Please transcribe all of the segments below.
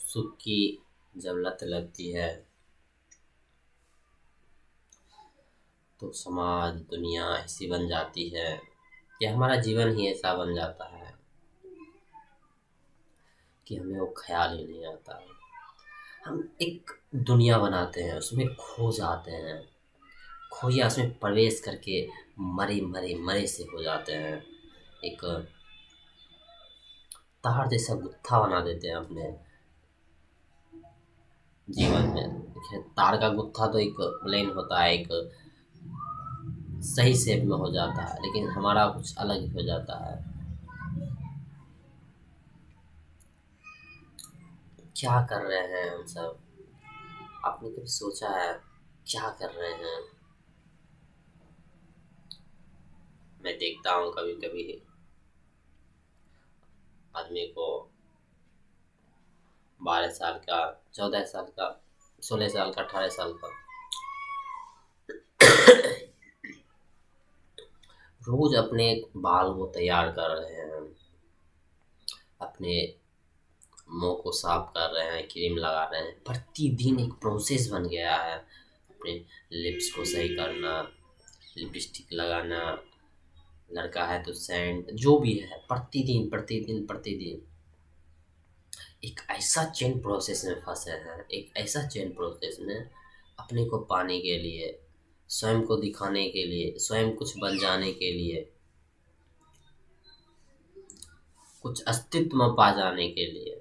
सुख की जब लत लगती है तो समाज दुनिया ऐसी बन जाती है कि हमारा जीवन ही ऐसा बन जाता है कि हमें वो ख्याल ही नहीं आता है। हम एक दुनिया बनाते हैं, उसमें खो जाते हैं, खोया उसमें प्रवेश करके मरे मरे मरे से हो जाते हैं। एक तार जैसा गुत्था बना देते हैं अपने जीवन में। देखिए, तार का गुत्था तो एक प्लेन होता है, एक सही शेप में हो जाता है, लेकिन हमारा कुछ अलग ही हो जाता है। क्या कर रहे हैं हम सब? आपने कभी सोचा है क्या कर रहे हैं? मैं देखता हूँ कभी कभी आदमी को 12 साल का, 14 साल का, 16 साल का, 18 साल का रोज अपने बाल को तैयार कर रहे हैं, अपने मुंह को साफ कर रहे हैं, क्रीम लगा रहे हैं। प्रतिदिन एक प्रोसेस बन गया है। अपने लिप्स को सही करना, लिपस्टिक लगाना, लड़का है तो सेंट, जो भी है, प्रतिदिन प्रतिदिन प्रतिदिन एक ऐसा चेन प्रोसेस में फंसे हैं, एक ऐसा चेन प्रोसेस में अपने को पाने के लिए, स्वयं को दिखाने के लिए, स्वयं कुछ बन जाने के लिए, कुछ अस्तित्व में पा जाने के लिए,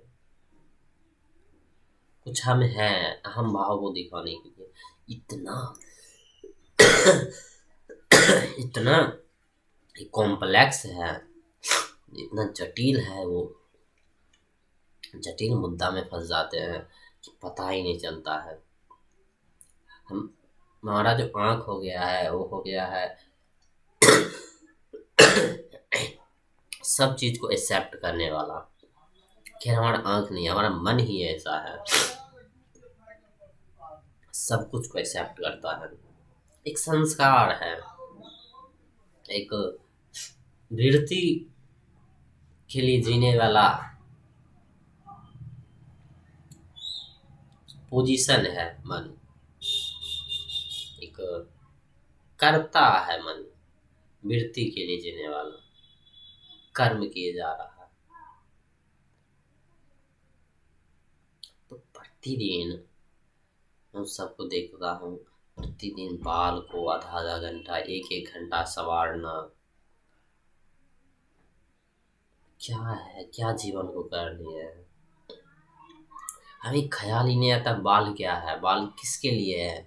कुछ हम हैं अहम भाव को दिखाने के लिए इतना इतना कॉम्प्लेक्स है, इतना जटिल है। वो जटिल मुद्दा में फंस जाते हैं कि पता ही नहीं चलता है। हम हमारा जो आँख हो गया है वो हो गया है सब चीज को एक्सेप्ट करने वाला। खैर, हमारा आँख नहीं, हमारा मन ही ऐसा है, सब कुछ को एक्सेप्ट करता है। एक संस्कार है, एक वृत्ति के लिए जीने वाला पोजीशन है मन। एक कर्ता है मन, वृत्ति के लिए जीने वाला, कर्म किए जा रहा है। तो प्रतिदिन मैं सबको देखता हूँ, प्रतिदिन बाल को आधा आधा घंटा, एक एक घंटा संवारना। क्या है, क्या जीवन को कर लिए है? हमें ख्याल ही नहीं आता बाल क्या है, बाल किसके लिए है।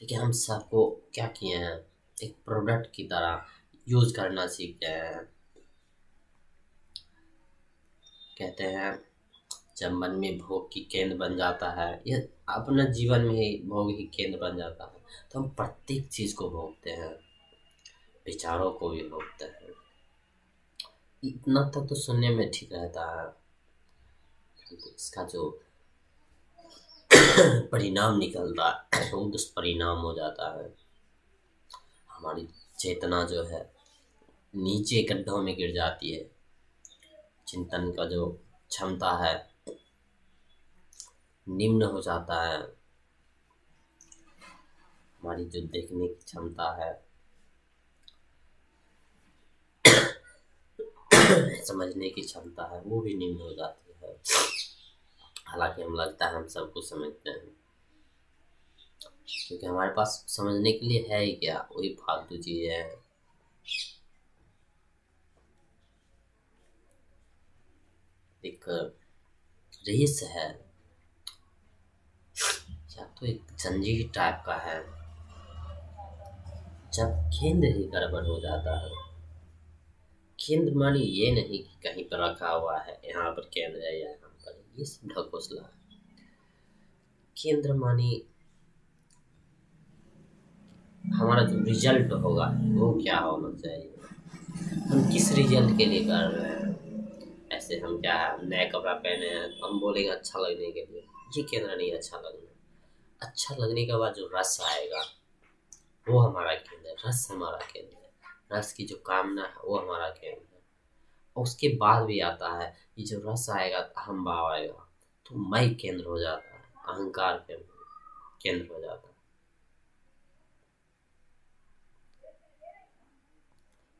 लेकिन हम सबको क्या किए हैं, एक प्रोडक्ट की तरह यूज करना सीख गए हैं। कहते हैं जब मन में भोग की केंद्र बन जाता है, यह अपना जीवन में ही भोग ही केंद्र बन जाता है, तो हम प्रत्येक चीज को भोगते हैं, विचारों को भी भोगते हैं। इतना तक तो सुनने में ठीक रहता है, तो इसका जो परिणाम निकलता है वो दुष्परिणाम हो जाता है। हमारी चेतना जो है नीचे गड्ढों में गिर जाती है, चिंतन का जो क्षमता है निम्न हो जाता है, हमारी जो देखने की क्षमता है, समझने की क्षमता है, वो भी निम्न हो जाती है। हालांकि हम लगता है हम सब कुछ समझते हैं, क्योंकि हमारे पास समझने के लिए है ही क्या, वही फालतू चीजें हैं। एक रेस है या तो एक जंजीर टाइप का है, जब केंद्र ही गड़बड़ हो जाता है। केंद्र मानी ये नहीं कि कहीं पर रखा हुआ है, यहाँ पर केंद्र है या यहाँ पर, ये सब ढकोसला है। केंद्र मानी हमारा जो रिजल्ट होगा वो क्या होना चाहिए, हम किस रिजल्ट के लिए कर रहे हैं। ऐसे हम क्या है, नया कपड़ा पहने हैं तो हम बोलेंगे अच्छा लगने के लिए, ये केंद्र नहीं, अच्छा लगना। अच्छा लगने के बाद जो रस आएगा वो हमारा केंद्र है, रस हमारा केंद्र है, रस की जो कामना है वो हमारा केंद्र है। और उसके बाद भी आता है ये जो रस आएगा, अहम भाव आएगा, तो मैं केंद्र हो जाता है, अहंकार के केंद्र हो जाता है।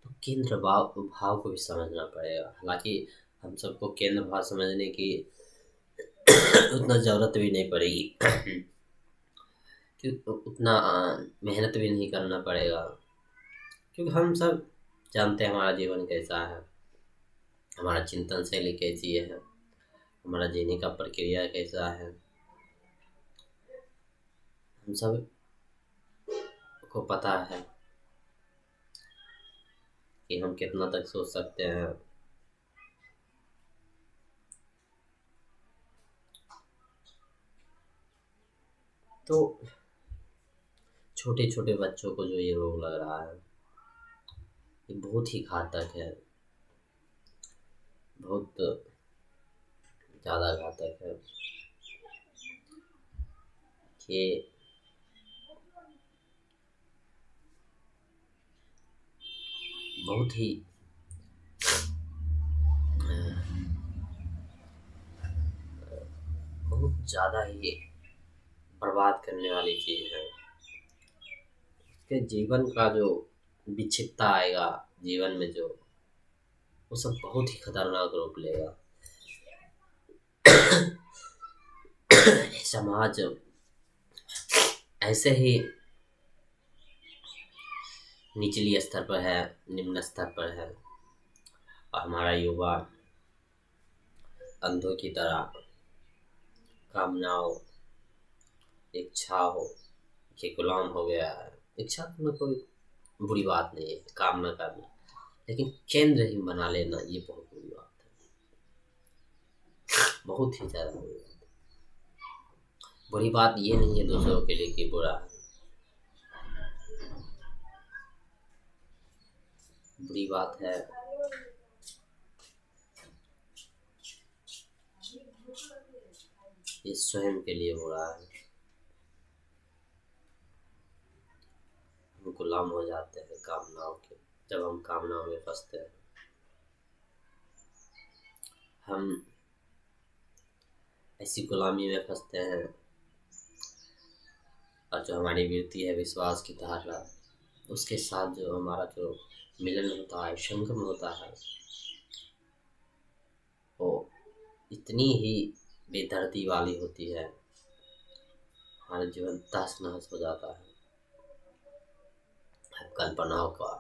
तो केंद्र भाव भाव को भी समझना पड़ेगा। हालांकि हम सबको केंद्र भाव समझने की उतना ज़रूरत भी नहीं पड़ेगी कि उतना मेहनत भी नहीं करना पड़ेगा, क्योंकि हम सब जानते हैं हमारा जीवन कैसा है, हमारा चिंतन शैली कैसी है, हमारा जीने का प्रक्रिया कैसा है। हम सब को पता है कि हम कितना तक सोच सकते हैं। तो छोटे छोटे बच्चों को जो ये रोग लग रहा है, ये बहुत ही घातक है, बहुत ज़्यादा घातक है। कि बहुत ही बहुत ज़्यादा ही बर्बाद करने वाली चीज़ है। इसके जीवन का जो विक्षिप्तता आएगा जीवन में, जो वो सब बहुत ही खतरनाक रूप लेगा। समाज ऐसे ही निचली स्तर पर है, निम्न स्तर पर है, और हमारा युवा अंधों की तरह कामनाओं, इच्छाओं के गुलाम हो गया है। इच्छा करना कोई बुरी बात नहीं है, कामना करना, लेकिन केंद्र ही बना लेना ये बहुत बुरी बात है, बहुत ही ज्यादा बुरी बात है। बुरी बात ये नहीं है दूसरों के लिए कि बुरा है, बुरी बात है ये स्वयं के लिए हो रहा है। हम गुलाम हो जाते हैं कामनाओं के। जब हम कामनाओं में फंसते हैं, हम ऐसी गुलामी में फंसते हैं, और जो हमारी वृत्ति है विश्वास की धारा, उसके साथ जो हमारा जो मिलन होता है, संगम होता है, वो इतनी ही बेदर्दी वाली होती है, हमारा जीवन तहस नहस हो जाता है। हम कल्पनाओं का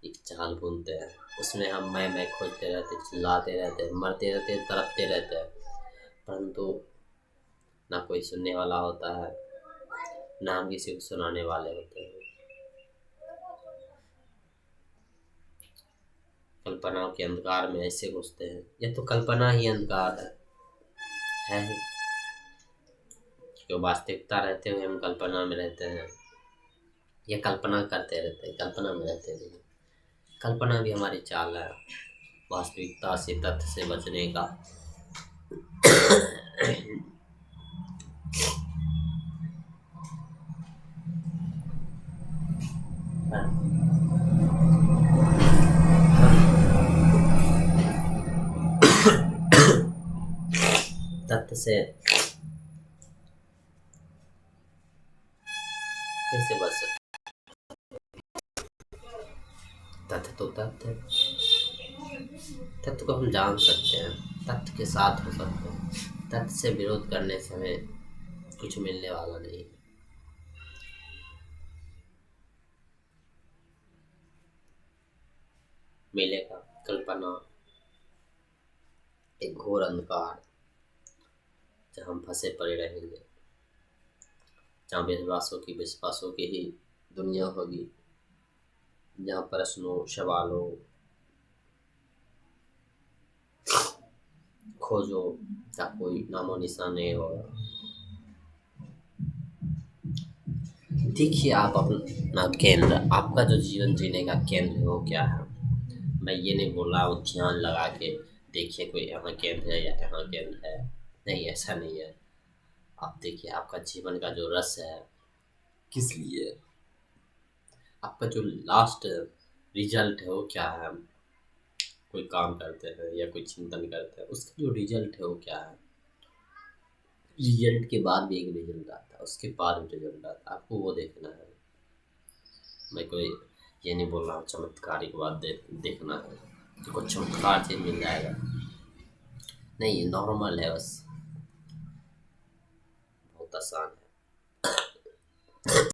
एक जाल बुनते हैं, उसमें हम मैं खोजते रहते, चिल्लाते रहते, मरते रहते, तड़पते रहते हैं, परंतु ना कोई सुनने वाला होता है, ना हम किसी को सुनाने वाले होते हैं। कल्पनाओं के अंधकार में ऐसे घुसते हैं, यह तो कल्पना ही अंधकार है ही। क्यों वास्तविकता रहते हुए हम कल्पना में रहते हैं, या कल्पना करते रहते हैं, कल्पना में रहते नहीं। कल्पना भी हमारी चाल है वास्तविकता से, तथ्य से बचने का। तथ्य से कैसे बच सकते? तथ्य तो तथ्य, तथ्य को हम जान सकते हैं, तथ्य के साथ हो सकते हैं। तथ्य से विरोध करने से हमें कुछ मिलने वाला नहीं। मिलेगा कल्पना, एक घोर अंधकार, जहाँ हम फंसे पड़े रहेंगे, जहाँ विश्वासों की ही दुनिया होगी, जहाँ प्रश्नों, सवालों, खोजो का कोई नामो निशान नहीं होगा। देखिए आप अपना केंद्र, आपका जो जीवन जीने का केंद्र है वो क्या है। मैं ये नहीं बोल रहा हूँ ध्यान लगा के देखिए कोई यहाँ केंद्र है या यहाँ केंद्र है, नहीं, ऐसा नहीं है। आप देखिए आपका जीवन का जो रस है, किस लिए, आपका जो लास्ट रिजल्ट है वो क्या है। कोई काम करते हैं या कोई चिंतन करते हैं, उसका जो रिजल्ट है वो क्या है। रिजल्ट के बाद भी एक रिजल्ट आता है, उसके बाद भी रिजल्ट आता है, आपको वो देखना है। मैं कोई ये नहीं बोल रहा हूँ चमत्कारिक बात देखना है कि कुछ चमत्कार चीज मिल जाएगा, नहीं, नॉर्मल है बस, बहुत आसान है।